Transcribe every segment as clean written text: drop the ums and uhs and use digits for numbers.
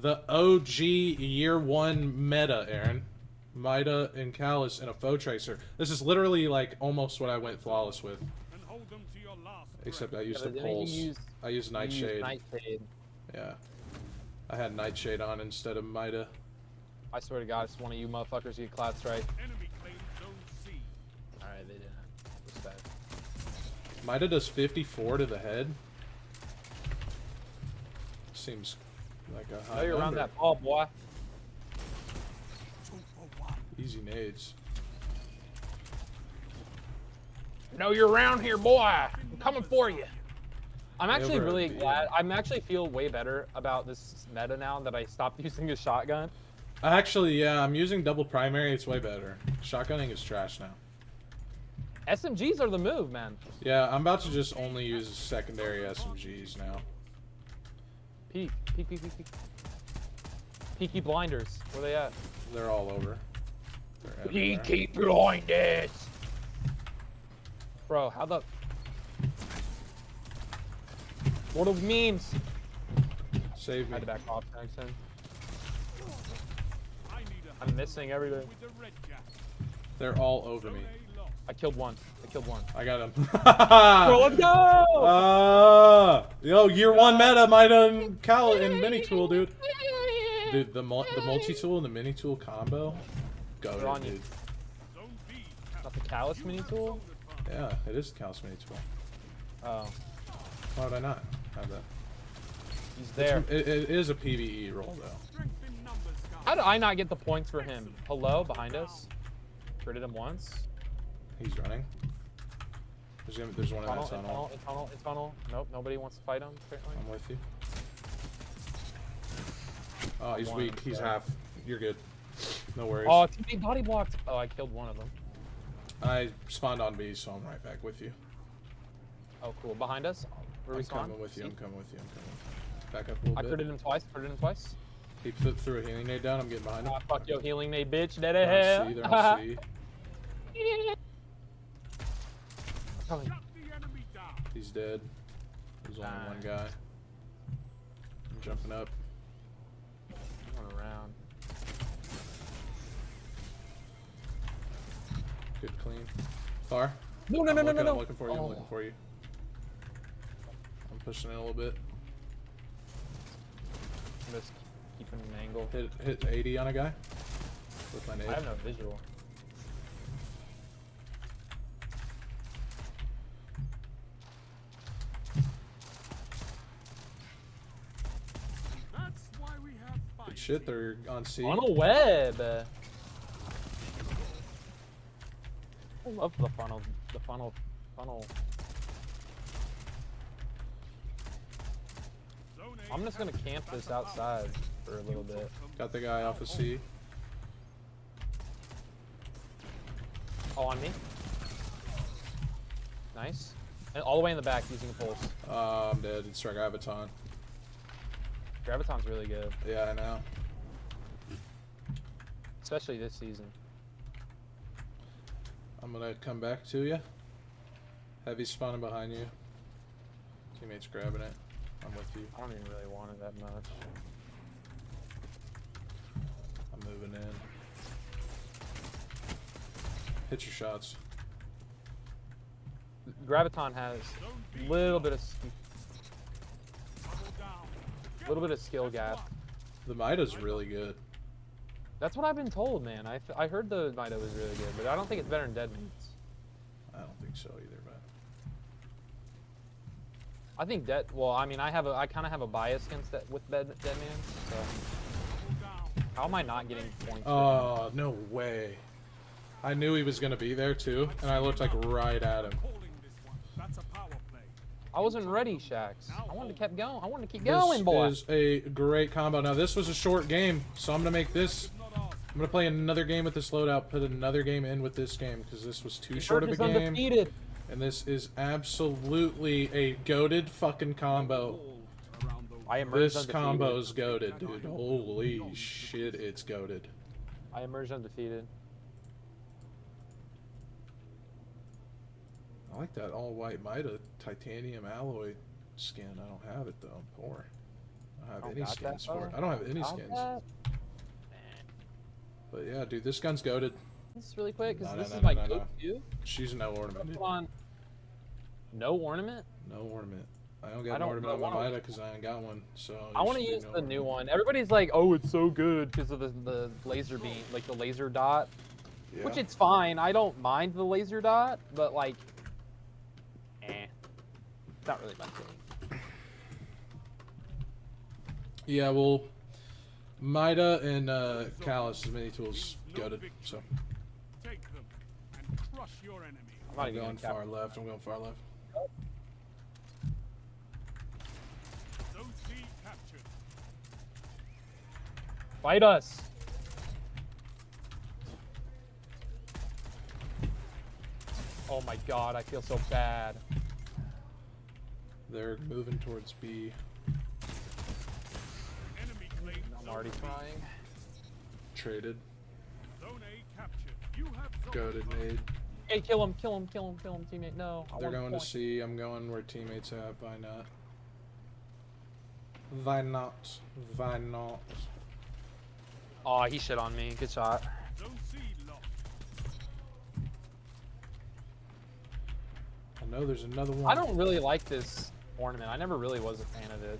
The OG year one meta, Aaron. Mida and Calus and a foe tracer. This is literally like almost what I went flawless with. Except I Yeah, used a but then pulse. I used you use Nightshade. Nightshade. Yeah. I had Nightshade on instead of Mida. I swear to God, it's one of you motherfuckers get cloud strike. Alright, they didn't. Respect. Mida does 54 to the head. Seems like a high Know you're number. around that ball, boy. Easy nades. Know you're around here, boy. I'm coming for you. I'm actually Over really a glad. I'm actually feel way better about this meta now that I stopped using a shotgun. Actually, yeah, I'm using double primary. It's way better. Shotgunning is trash now. SMGs are the move, man. Yeah, I'm about to just only use secondary SMGs now. Peek. Peaky blinders. Where they at? They're all over. They're everywhere. Peaky blinders. Bro, how the... What are memes? Save I me. had to back off, Jackson. I'm missing everything. They're all over me. I killed one. I got him. Bro, let's go! Yo, year one meta, Mida and Cal and mini tool, dude. Dude, the multi tool and the mini tool combo, go, dude. Not the Calus mini tool? Yeah, it is the Calus mini tool. Oh, Why would I not have that? he's there. It is a PvE roll though. How did I not get the points for him? Hello, behind us. Critted him once. He's running. There's one in that tunnel. Tunnel. Nope, nobody wants to fight him, apparently. I'm with you. Oh, he's weak. He's half. You're good. No worries. Oh, teammate body blocked. Oh, I killed one of them. I spawned on B, so I'm right back with you. Oh, cool. Behind us. Where we I'm spawn? coming with you. I'm coming with you. Back up a little I bit. critted him twice. He threw a healing nade down. I'm getting behind him. Ah, fuck yo, healing nade, bitch. Dead They're ahead. on C. They're on C. Coming. He's dead. There's only one guy. I'm jumping up. Going around. Good clean. Far? No. I'm looking for you. I'm looking for you. I'm pushing in a little bit. I'm just keeping an angle. Hit 80 on a guy with my nade. I have no visual. Good shit, they're on C. On a web. I love the funnel. I'm just gonna camp this outside for a little bit. Got the guy off of C. Oh, on me. Nice. And all the way in the back using a pulse. I'm dead. It's Graviton. Graviton's really good, Yeah, I know. especially this season. I'm gonna come back to you. Heavy spawning behind you. Teammates grabbing it. I'm with you. I don't even really want it that much. I'm moving in. Hit your shots. Graviton has a little bit of skill gap. The Mida's really good. That's what I've been told, man. I heard the Mida was really good, but I don't think it's better than Dead Man's. I don't think so either, but I think Dead. Well, I mean, I kind of have a bias against that with Dead Man's. So how am I not getting points? oh, no way. I knew he was gonna be there too, and I looked like right at him. I wasn't ready, Shax. I wanted to keep going. I wanted to keep going, boy. This is a great combo. Now this was a short game, so I'm gonna make this. I'm gonna play another game with this loadout. Put another game in with this game because this was too short of a game. Undefeated. And this is absolutely a goated fucking combo. I emerged This undefeated. combo's goated, dude. Holy shit, it's goated. I emerged undefeated. I like that all white Mida titanium alloy skin. I don't have it though. I'm poor. I don't have Oh, any got skins that, for it. though? I don't have any Got skins. that? But yeah, dude, this gun's goated. This is really quick, because No, this no, is no, my no, no. go-to. She's no ornament, dude. Come on. No ornament? No ornament. I don't get I an don't ornament on know my what- Mida because I ain't got one. So I want to you should use do no the new ornament. one. Everybody's like, oh, it's so good because of the laser beam, like the laser dot. Yeah. Which it's fine. I don't mind the laser dot, but like, it's not really my thing. Yeah, well, Mida and Calus, mini tools, goated. So Take them and crush your enemy. I'm not I'm even going gonna far left. I'm going far left. Zone C captured. Fight us. Oh my god, I feel so bad. They're moving towards B. Enemy claimed I'm zone already B. trying. Traded. Zone A captured. You have zone Goated advantage. nade. Hey, kill him, kill him, kill him, kill him, teammate. No. I They're want going to point. C. I'm going where teammates at. Why not? Why not? Why not? Oh, he shit on me. Good shot. Zone C lost. I know there's another one. I don't really like this ornament. I never really was a fan of it.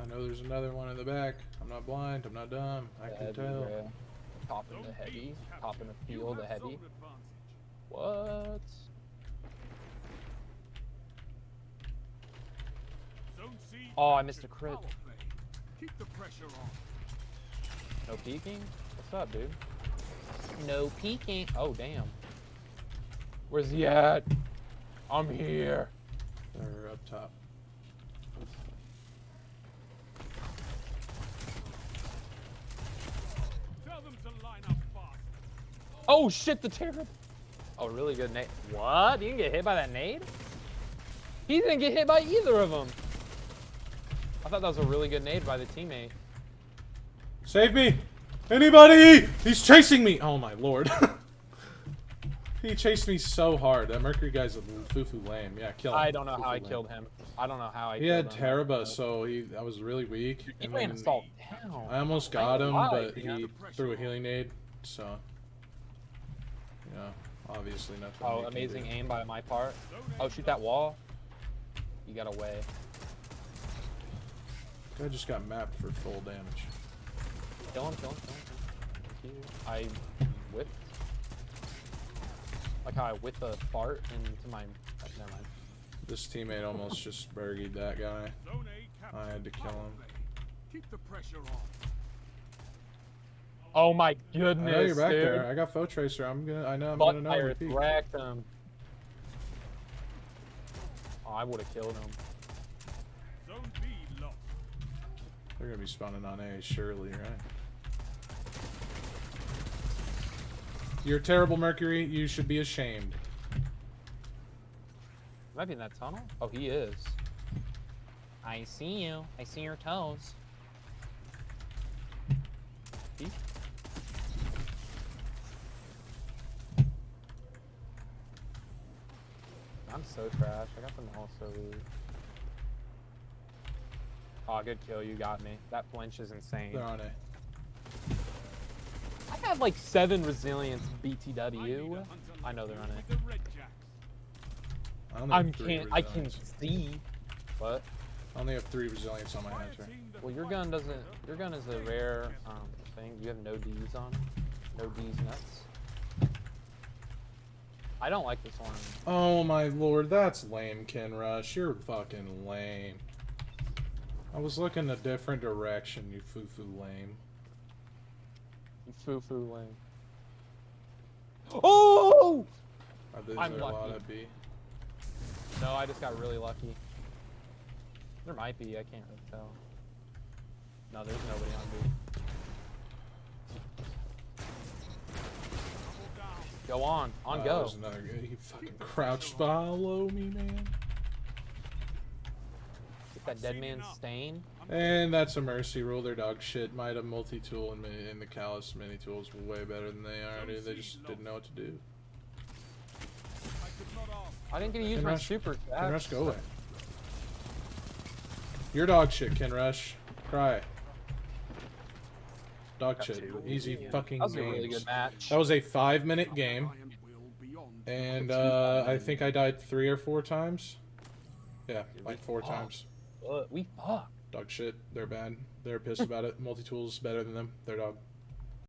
I know there's another one in the back. I'm not blind. I'm not dumb. I can Heavy, tell. bro. Top in the Zone heavy. B Top in the captured. You field, the have heavy. zone advantage. What? Zone C Oh, I missed a captured. crit. Power play. Keep the pressure on. No peeking? What's up, dude? No peeking. Oh, damn. Where's he at? I'm here. They're up top. Tell them to line up fast. Oh, shit, the terror. Oh, really good nade. What? You didn't get hit by that nade? He didn't get hit by either of them. I thought that was a really good nade by the teammate. Save me! Anybody! He's chasing me! Oh my lord. He chased me so hard. That Mercury guy's a foo-foo lame. Yeah, kill him. I don't know how I Foo-foo lame. killed him. I don't know how I He killed had him. Teraba, so I was really weak. He And ran then us all down. I almost got him, Why? but he threw a healing nade, so... Yeah, obviously nothing. Oh, you can amazing do. aim by my part. Zone Oh, A shoot that wall. You got away. Guy just got mapped for full damage. Kill him, kill him, kill him. Thank you. I whipped. Like how I whipped a fart into my... Never mind. This teammate almost just burgied that guy. Zone A captured. I had to kill Power him. play. Keep the pressure on. Oh my I goodness, know you're back dude. there. I got foe tracer. I know I'm Butt gonna know. fire repeat. wrecked him. Oh, I would have killed him. Zone B lost. They're gonna be spawning on A, surely, right? You're terrible, Mercury. You should be ashamed. Might be in that tunnel. Oh, he is. I see you. I see your toes. He? I'm so trash. I got them all so weak. Oh, good kill. You got me. That flinch is insane. They're on A. I have like 7 resilience BTW. I know they're on it. The Red Jacks. I only have 3 I can resilience. see. What? I only have 3 resilience on my Fire hunter. team that Well, your fight gun doesn't. together. Your gun is a rare thing. You have no D's on it. No D's nuts. I don't like this one. Oh my lord, that's lame, Ken Rush. You're fucking lame. I was looking a different direction, you foo-foo lame. Foo-foo lame. Oh! Is there I'm a lot lucky. of B? No, I just got really lucky. There might be. I can't really tell. No, there's nobody on B. Go on go. There's another guy. He fucking crouched below me, man. Get that dead man's stain. And that's a mercy rule. Their dog shit. Might have multi-tool and the Calus mini tools were way better than they are, dude. They just didn't know what to do. I could not ask. I didn't get to use Can my Rush- super. Can Rush go away? Your dog shit, Ken Rush. Cry. Dog Got shit. two. Easy fucking That was a really games. good match. That was a 5-minute game, Lion will beyond. and I think I died 3 or 4 times. Yeah, like 4 times. We fucked. Dog shit. They're bad. They're pissed about it. Multi-tool's better than them. Their dog.